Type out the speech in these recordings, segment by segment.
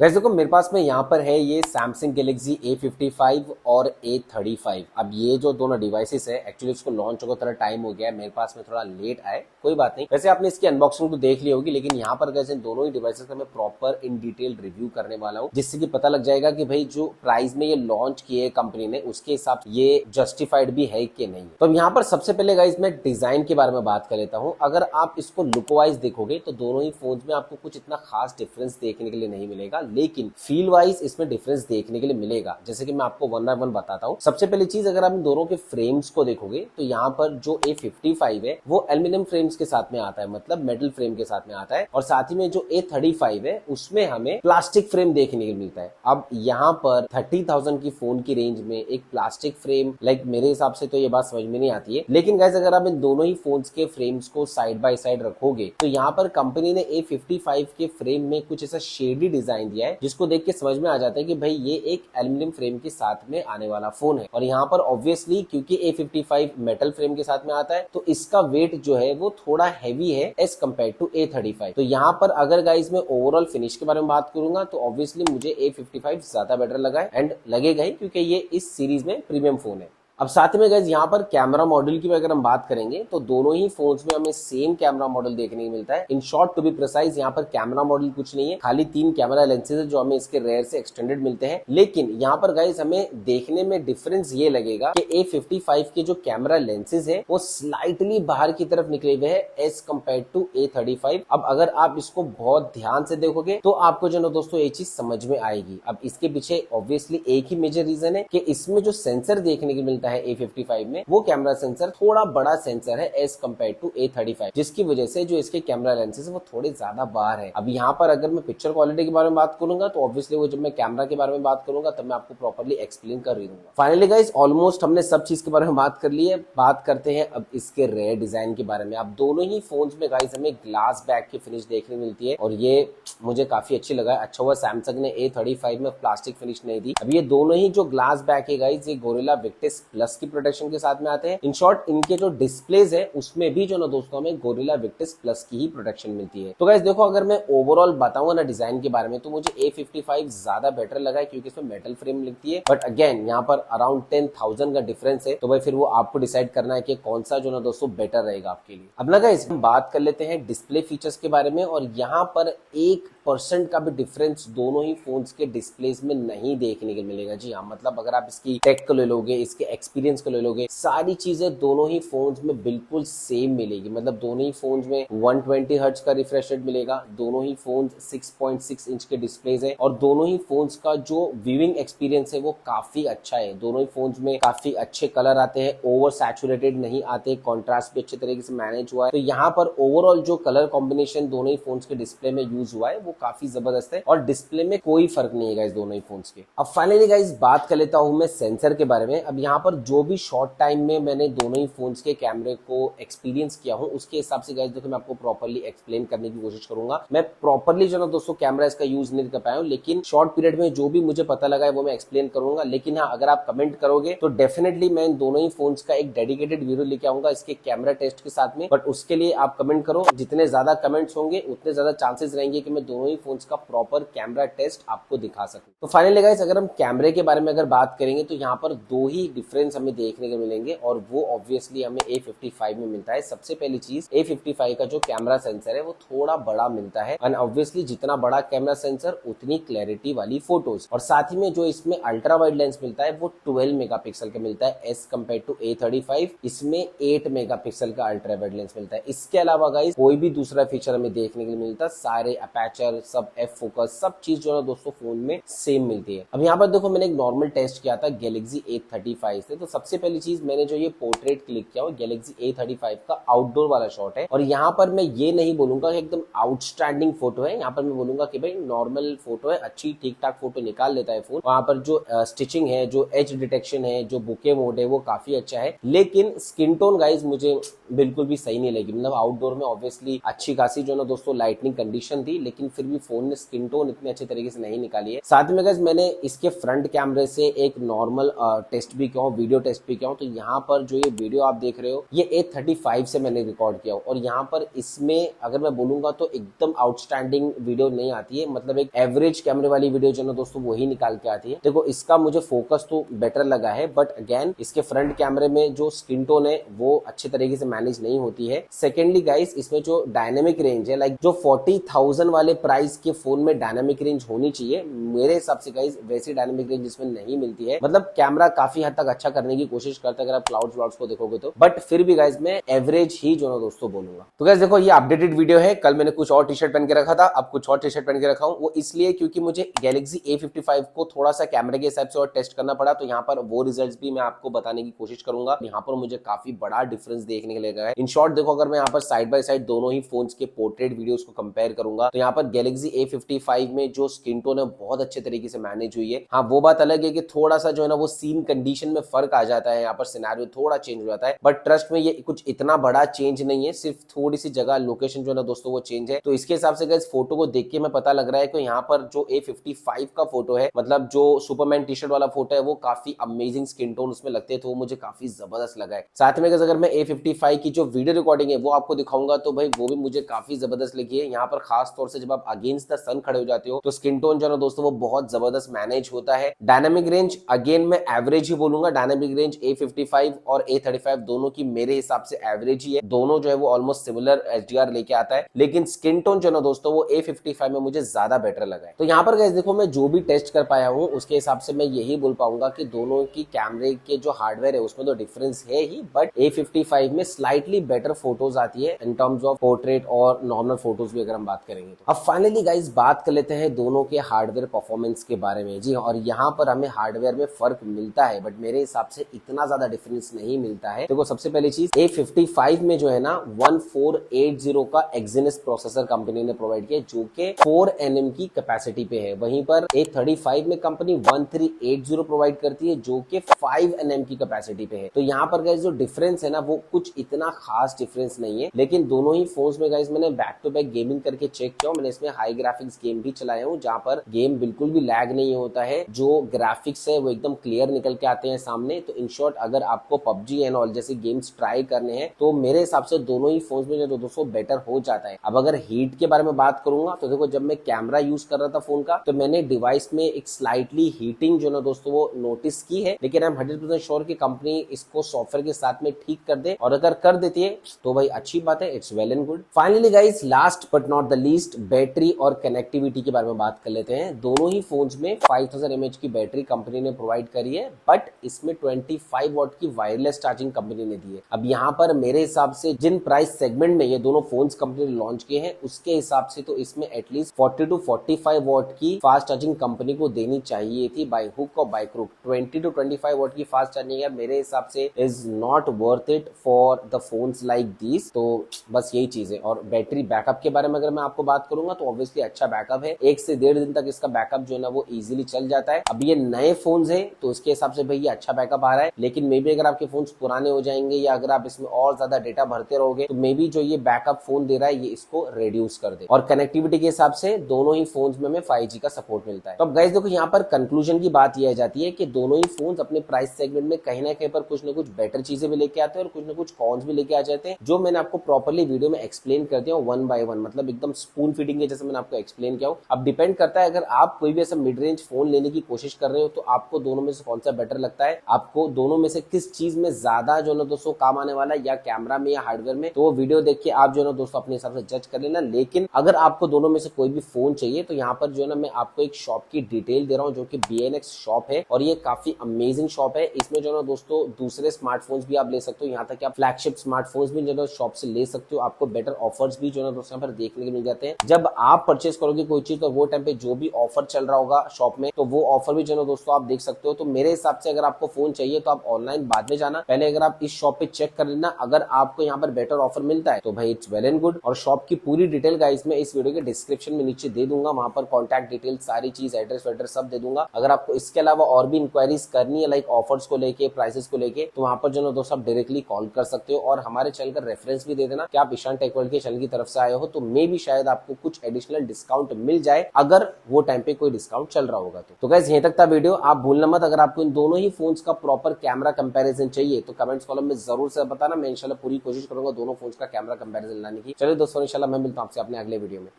वैसे देखो मेरे पास में यहाँ पर है ये Samsung Galaxy A55 और A35। अब ये जो दोनों डिवाइसेस है एक्चुअली इसको लॉन्च होकर थोड़ा टाइम हो गया है, मेरे पास में थोड़ा लेट आए, कोई बात नहीं। वैसे आपने इसकी अनबॉक्सिंग तो देख ली होगी, लेकिन यहाँ पर कैसे दोनों ही डिवाइसेस का मैं प्रॉपर इन डिटेल रिव्यू करने वाला हूँ, जिससे कि पता लग जाएगा कि भाई जो प्राइस में ये लॉन्च किए कंपनी ने उसके हिसाब से ये जस्टिफाइड भी है कि नहीं। तो यहाँ पर सबसे पहले गाइज मैं डिजाइन के बारे में बात कर लेता हूँ। अगर आप इसको लुक वाइज देखोगे तो दोनों ही फोन में आपको कुछ इतना खास डिफरेंस देखने के लिए नहीं मिलेगा, लेकिन फील वाइज इसमें डिफरेंस देखने के लिए मिलेगा। जैसे कि मैं आपको वन बाय वन बताता हूँ। सबसे पहली चीज, अगर आप इन दोनों के फ्रेम्स को देखोगे तो यहाँ पर जो A55 है वो एल्यूमिनियम फ्रेम्स के साथ में आता है, मतलब मेटल फ्रेम के साथ में आता है, और साथ ही में जो A35 है उसमें हमें प्लास्टिक फ्रेम देखने को मिलता है। अब यहाँ पर 30,000 की फोन की रेंज में एक प्लास्टिक फ्रेम, लाइक मेरे हिसाब से तो ये बात समझ में नहीं आती है। लेकिन गाइस अगर आप इन दोनों ही फोन्स के फ्रेम्स को साइड बाय साइड रखोगे तो यहाँ पर कंपनी ने A55 के फ्रेम में कुछ ऐसा शेडी डिजाइन दिया है जिसको देख के समझ में आ जाता है कि भाई ये एक एल्यूमिनियम फ्रेम के साथ में आने वाला फोन है। और यहाँ पर ऑब्वियसली क्योंकि A55 मेटल फ्रेम के साथ में आता है तो इसका वेट जो है वो थोड़ा हैवी है एज कम्पेयर टू A35। तो यहाँ पर अगर गाइज मैं ओवरऑल फिनिश के बारे में बात करूंगा तो ऑब्वियसली मुझे A55 ज्यादा बेटर लगा है, एंड लगेगा ही क्योंकि ये इस सीरीज में प्रीमियम फोन है। अब साथ में गाइज यहाँ पर कैमरा मॉडल की अगर हम बात करेंगे तो दोनों ही फोन्स में हमें सेम कैमरा मॉडल देखने को मिलता है। In short to be precise यहाँ पर कैमरा मॉडल कुछ नहीं है, खाली 3 कैमरा लेंसेज है जो हमें इसके रेयर से एक्सटेंडेड मिलते हैं। लेकिन यहाँ पर गाइज हमें देखने में डिफरेंस ये लगेगा कि A55 के जो कैमरा लेंसेज है वो स्लाइटली बाहर की तरफ निकले हुए हैं एज कम्पेयर टू A35। अब अगर आप इसको बहुत ध्यान से देखोगे तो आपको जो ना दोस्तों ये चीज समझ में आएगी। अब इसके पीछे ऑब्वियसली एक ही मेजर रीजन है कि इसमें जो सेंसर देखने को मिलता है A55 में वो कैमरा सेंसर थोड़ा बड़ा सेंसर है एज कम्पेयर टू A35, जिसकी वजह से जो इसके कैमरा लेंसेज है वो थोड़े ज्यादा बाहर है। अब यहाँ पर अगर मैं पिक्चर क्वालिटी के बारे में बात करूंगा तो ऑब्वियसली वो जब मैं कैमरा के बारे में बात करूंगा तब मैं आपको प्रॉपर्ली एक्सप्लेन कर रही हूँ। फाइनली गाइस ऑलमोस्ट हमने सब चीज के बारे में बात कर ली है। बात करते हैं अब इसके रेयर डिजाइन के बारे में। अब दोनों ही फोन्स में गाइस हमें ग्लास बैक की फिनिश देखने मिलती है और ये मुझे काफी अच्छी लगा है। अच्छा हुआ सैमसंग ने A35 में प्लास्टिक फिनिश नहीं दी। अब ये दोनों ही जो ग्लास बैक है गाइस ये गोरिल्ला विक्टिस प्लस की प्रोटेक्शन के साथ में आते हैं। इन शॉर्ट इनके जो डिस्प्लेज है उसमें भी जो ना दोस्तों हमें गोरिल्ला विक्टिस प्लस की ही प्रोटेक्शन मिलती है। तो गाइस देखो अगर मैं ओवरऑल बताऊंगा ना डिजाइन के बारे में तो मुझे A55 ज्यादा बेटर लगा है क्योंकि इसमें मेटल फ्रेम लिखती है। बट अगेन यहाँ पर अराउंड 10,000 का डिफरेंस है, तो भाई फिर वो आपको डिसाइड करना है कि कौन सा जो ना दोस्तों बेटर रहेगा आपके लिए। अब ना गाइस हम बात कर लेते हैं डिस्प्ले फीचर्स के बारे में, और यहाँ पर 1% का भी डिफरेंस दोनों ही फोन्स के डिस्प्लेस में नहीं देखने को मिलेगा। जी हाँ, मतलब अगर आप इसकी टेक को ले लोगे, इसके एक्सपीरियंस को ले लोगे, सारी चीजें दोनों ही फोन्स में बिल्कुल सेम मिलेगी। मतलब दोनों ही फोन्स में 120 हर्ट्ज का रिफ्रेश रेट मिलेगा, दोनों ही फोन्स 6.6 इंच के डिस्प्लेज है, और दोनों ही फोन्स का जो व्यूइंग एक्सपीरियंस है वो काफी अच्छा है। दोनों ही फोन्स में काफी अच्छे कलर आते हैं, ओवर सैचुरेटेड नहीं आते, कॉन्ट्रास्ट भी अच्छे तरीके से मैनेज हुआ है। तो यहाँ पर ओवरऑल जो कलर कॉम्बिनेशन दोनों ही फोन्स के डिस्प्ले में यूज हुआ है वो काफी जबरदस्त है, और डिस्प्ले में कोई फर्क नहीं है गाइस दोनों ही फोन्स के। अब फाइनली गाइस बात कर लेता हूं मैं सेंसर के बारे में। अब यहाँ पर जो भी शॉर्ट टाइम में मैंने दोनों ही फोन्स के कैमरे को एक्सपीरियंस किया हूं उसके हिसाब से गाइस देखो मैं आपको प्रॉपर्ली एक्सप्लेन करने की कोशिश करूंगा। मैं प्रॉपर्ली जो ना दोस्तों कैमरा इसका यूज नहीं कर पाया हूं, लेकिन शॉर्ट पीरियड में जो भी मुझे पता लगा है वो मैं एक्सप्लेन करूंगा। लेकिन हाँ, अगर आप कमेंट करोगे तो डेफिनेटली मैं इन दोनों ही फोन्स का एक डेडिकेटेड वीडियो लेके आऊंगा इसके कैमरा टेस्ट के साथ में। बट उसके लिए आप कमेंट करो, जितने ज्यादा कमेंट्स होंगे उतने ज्यादा चांसेस रहेंगे कि मैं दोनों ही फोन्स का प्रॉपर कैमरा टेस्ट आपको दिखा सकूं। तो फाइनली गाइस अगर हम कैमरे के बारे में अगर बात करेंगे तो यहाँ पर दो ही डिफरेंस हमें देखने को मिलेंगे, और वो ऑब्वियसली हमें A55 में मिलता है। सबसे पहली चीज, A55 का जो कैमरा सेंसर है वो थोड़ा बड़ा मिलता है, एंड ऑब्वियसली जितना बड़ा कैमरा सेंसर उतनी क्लैरिटी वाली फोटोज। और साथ ही में जो इसमें अल्ट्रा वाइड लेंस मिलता है वो 12 मेगापिक्सल का मिलता है एज कम्पेयर टू A35। इसमें 8 मेगापिक्सल का अल्ट्रा वाइड लेंस मिलता है। इसके अलावा गाइस कोई भी दूसरा फीचर हमें देखने के लिए मिलता, सारे अपर्चर, सब एफ फोकस, सब चीज जो है दोस्तों फोन में सेम मिलती है। अब यहाँ पर देखो मैंने एक नॉर्मल टेस्ट किया था Galaxy A35 से। तो सबसे पहली चीज मैंने जो ये पोर्ट्रेट क्लिक किया वो Galaxy A35 का आउटडोर वाला शॉट है, और यहाँ पर मैं ये नहीं बोलूंगा कि एकदम आउटस्टैंडिंग फोटो है। यहाँ पर मैं बोलूंगा कि भाई नॉर्मल फोटो है, अच्छी ठीक ठाक फोटो निकाल लेता है फोन। वहां पर जो स्टिचिंग है, जो एज डिटेक्शन है, जो बुके मोड है वो काफी अच्छा है। लेकिन स्किन टोन गाइज मुझे बिल्कुल भी सही नहीं लगी। मतलब आउटडोर में ऑब्वियसली अच्छी खासी जो ना दोस्तों लाइटनिंग कंडीशन थी, लेकिन फिर भी फोन ने स्किन टोन इतने अच्छे तरीके से नहीं निकाली है। साथ में गाइस मैंने इसके फ्रंट कैमरे से एक नॉर्मल टेस्ट भी किया हूँ, वीडियो टेस्ट भी किया हूँ। तो यहाँ पर जो ये वीडियो आप देख रहे हो ये A35 से मैंने रिकॉर्ड किया हूँ, और यहाँ पर इसमें अगर मैं बोलूंगा तो एकदम आउटस्टैंडिंग वीडियो नहीं आती है, मतलब एक एवरेज कैमरे वाली वीडियो जो ना दोस्तों वही निकाल के आती है। देखो इसका मुझे फोकस तो बेटर लगा है, बट अगेन इसके फ्रंट कैमरे में जो स्किन टोन है वो अच्छे तरीके से मैनेज नहीं होती है। सेकेंडली गाइस इसमें जो डायनेमिक रेंज है, लाइक जो 40,000 वाले प्राइस के फोन में डायनेमिक रेंज होनी चाहिए, मेरे हिसाब से गाइस वैसी डायनेमिक रेंज इसमें नहीं मिलती है। मतलब कैमरा काफी हद तक अच्छा करने की कोशिश करता है अगर आप क्लाउड्स व्लॉग्स को देखोगे तो, बट फिर भी गाइस मैं एवरेज ही जो ना दोस्तों बोलूंगा। तो गाइस देखो ये अपडेटेड वीडियो है। कल मैंने कुछ और टी शर्ट पहन के रखा था, अब कुछ और टी शर्ट पहन के रखा हूं, वो इसलिए क्योंकि मुझे गैलेक्सी A55 को थोड़ा सा कैमरे के हिसाब से और टेस्ट करना पड़ा। तो यहाँ पर वो रिजल्ट्स भी मैं आपको बताने की कोशिश करूंगा। यहाँ पर मुझे काफी बड़ा डिफरेंस देखने के लिए गया है। इन शॉर्ट देखो अगर मैं यहाँ पर साइड बाय साइड दोनों ही फोन्स के पोर्ट्रेट वीडियोस को कंपेयर करूंगा तो यहाँ पर गैलेक्सी A55 में जो स्किन टोन है बहुत अच्छे तरीके से मैनेज हुई है। हाँ वो बात अलग है कि थोड़ा सा जो है ना वो सीन कंडीशन में फर्क आ जाता है, यहाँ पर सिनेरियो थोड़ा चेंज हो जाता है, बट ट्रस्ट में ये कुछ इतना बड़ा चेंज नहीं है, सिर्फ थोड़ी सी जगह लोकेशन जो है ना दोस्तों वो चेंज है। तो इसके हिसाब से गाइस फोटो को देख के मैं पता लग रहा है कि यहाँ पर जो A55 का फोटो है, मतलब जो सुपरमैन टी शर्ट वाला फोटो है, वो काफी अमेजिंग स्किन टोन उसमें लगते हैं, तो वो मुझे काफी जबरदस्त लगा है। साथ में अगर मैं A55 की जो वीडियो रिकॉर्डिंग है वो आपको दिखाऊंगा तो भाई वो भी मुझे काफी जबरदस्त लगी है। यहाँ पर खास तौर से जब आप अगेंस्ट द सन खड़े हो जाते हो तो स्किन टोन जो है ना दोस्तों वो बहुत जबरदस्त मैनेज होता है। डायनामिक रेंज अगेन मैं एवरेज ही बोलूंगा, डायनामिक रेंज A55 और A35 दोनों की मेरे हिसाब से एवरेज ही है, दोनों जो है वो ऑलमोस्ट सिमिलर HDR लेके आता है, लेकिन स्किन टोन जो ना दोस्तों वो A55 में मुझे ज्यादा बेटर लगा है। तो यहाँ पर गाइस देखो मैं जो भी टेस्ट कर पाया हूँ उसके हिसाब से मैं यही बोल पाऊंगा कि दोनों की कैमरे के जो हार्डवेयर है उसमें तो डिफरेंस है ही, बट A55 में स्लाइटली बेटर फोटोज आती है इन टर्म्स ऑफ पोर्ट्रेट और नॉर्मल फोटोज भी अगर हम बात करेंगे तो। अब फाइनली गाइस बात कर लेते हैं दोनों के हार्डवेयर परफॉर्मेंस के बारे में। जी और यहाँ पर हमें हार्डवेयर में फर्क मिलता है, बट मेरे हिसाब से इतना ज्यादा डिफरेंस नहीं मिलता है। देखो सबसे पहली चीज A55 में जो है ना 1480 का एक्सिनस प्रोसेसर कंपनी ने प्रोवाइड किया जो कि 4 nm की कैपेसिटी पे है, वहीं पर A35 में कंपनी 1380 प्रोवाइड करती है जो कि 5 nm की कैपेसिटी पे है। तो यहाँ पर गाइस जो डिफरेंस है ना वो कुछ इतना खास डिफरेंस नहीं है, लेकिन दोनों ही फोन्स में गाइस मैंने बैक टू बैक गेमिंग करके चेक किया, मैंने इसमें हाई ग्राफिक्स गेम भी चलाया हूँ जहाँ पर गेम बिल्कुल भी लैग नहीं होता है, जो ग्राफिक्स है वो एकदम क्लियर निकल के आते हैं सामने। तो इन शॉर्ट अगर आपको PUBG एंड ऑल जैसे गेम्स ट्राई करने हैं तो मेरे हिसाब से दोनों ही फोन्स में जो दोस्तों बेटर हो जाता है। अब अगर हीट के बारे में बात करूंगा तो देखो जब मैं कैमरा यूज कर रहा था फोन का तो मैंने डिवाइस में एक स्लाइटली हीटिंग जो ना दोस्तों वो नोटिस की है, लेकिन आई एम 100% श्योर कि कंपनी इसको सॉफ्टवेयर के साथ में ठीक कर दे, और अगर कर देती है तो भाई अच्छी बात है, it's well and good. Finally guys last but not the least battery और कनेक्टिविटी के बारे में बात कर लेते हैं। दोनों ही फोन्स में 5000 mAh की बैटरी कंपनी ने प्रोवाइड करी है, बट इसमें 25 वॉट की वायरलेस चार्जिंग कंपनी ने दी है। अब यहाँ पर मेरे हिसाब से जिन प्राइस सेगमेंट में ये दोनों फोन्स कंपनी ने लॉन्च किए हैं उसके हिसाब से तो इसमें एटलीस्ट 40 to 45 वॉट की फास्ट चार्जिंग कंपनी को देनी चाहिए थी बाय हुक और बाय क्रुक। 20 to 25 वॉट की फास्ट चार्जिंग यार मेरे हिसाब से is not worth it for the phones like these. तो बस यही चीज है। और बैटरी बैकअप के बारे में अगर मैं आपको बात करूंगा तो ऑब्वियसली अच्छा बैकअप है, 1 से 1.5 दिन तक इसका बैकअप जो है ना वो इजीली चल जाता है। अब ये नए फोन्स है तो उसके हिसाब से भाई ये अच्छा बैकअप आ रहा है, लेकिन मे बी अगर आपके फोन्स पुराने हो जाएंगे या अगर आप इसमें और ज्यादा डेटा भरते रहोगे तो मे बी जो ये बैकअप फोन दे रहा है ये इसको रिड्यूस कर दे। और कनेक्टिविटी के हिसाब से दोनों ही फोन्स में 5G का सपोर्ट मिलता है। तो अब गाइस देखो यहाँ पर कंक्लूजन की बात यह जाती है कि दोनों ही फोन्स अपने प्राइस सेगमेंट में कहीं ना कहीं पर कुछ ना कुछ बेटर चीजें भी लेके आते हैं और कुछ ना कुछ कॉन्स भी लेके आ जाते हैं, जो मैंने आपको प्रॉपर्ली वीडियो में एक्सप्लेन कर दिया वन बाय वन, मतलब एकदम स्पून फीडिंग के जैसे मैंने आपको एक्सप्लेन किया हूं। अब डिपेंड करता है अगर आप कोई भी ऐसा मिड रेंज फोन लेने की कोशिश कर रहे हो तो आपको दोनों में से कौन सा बेटर लगता है, आपको दोनों में से किस चीज में ज्यादा जो ना दोस्तों काम आने वाला है, या कैमरा में या हार्डवेयर में, तो वो वीडियो देख के आप जो ना दोस्तों अपने हिसाब से जज कर लेना। लेकिन अगर आपको दोनों में से कोई भी फोन चाहिए तो यहाँ पर जो है ना मैं आपको एक शॉप की डिटेल दे रहा हूँ जो कि BNX शॉप है, और ये काफी अमेजिंग शॉप है। इसमें जो ना दोस्तों दूसरे स्मार्टफोन्स भी आप ले सकते हो, यहाँ तक कि आप फ्लैगशिप स्मार्टफोन्स भी जो ना शॉप से ले सकते हो। आपको बेटर ऑफर्स भी जो ना दोस्तों यहाँ पर देखने को मिल जाते हैं। जब आप परचेस करोगे कोई चीज तो वो टाइम पे जो भी ऑफर चल रहा होगा शॉप में तो वो ऑफर भी जो ना दोस्तों आप देख सकते हो। तो मेरे हिसाब से अगर आपको फोन चाहिए तो आप ऑनलाइन बाद में जाना, पहले अगर आप इस शॉप पे चेक कर लेना, अगर आपको यहाँ पर बेटर ऑफर मिलता है तो भाई इट्स वेल एंड गुड। और शॉप की पूरी डिटेल गाइस मैं इस वीडियो के डिस्क्रिप्शन में नीचे दे दूंगा, वहां पर कॉन्टैक्ट डिटेल सारी चीज एड्रेस वेड्रेस सब दे दूंगा। अगर आपको इसके अलावा और भी इंक्वायरीज करनी है लाइक ऑफर्स को लेके, प्राइसेस को लेके, तो वहां पर जो ना दोस्तों आप डायरेक्टली कॉल कर सकते हो। और हमारे चैनल का रेफरेंस भी दे देना कि आप ईशान टेक वर्ल्ड के चैनल की तरफ से आए हो, तो मे भी शायद आपको कुछ एडिशनल डिस्काउंट मिल जाए, अगर वो टाइम पे कोई डिस्काउंट चल रहा होगा तो गाइस यहीं तक था वीडियो। आप भूलना मत, अगर आपको इन दोनों ही फोन्स का प्रॉपर कैमरा कंपैरिजन चाहिए तो कमेंट्स कॉलम में जरूर से बताना। मैं इंशाल्लाह पूरी कोशिश करूंगा दोनों फोन्स का कैमरा कंपैरिजन लाने की। चलिए दोस्तों, इंशाल्लाह मैं मिलता हूं आपसे अपने अगले वीडियो में।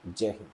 जय हिंद।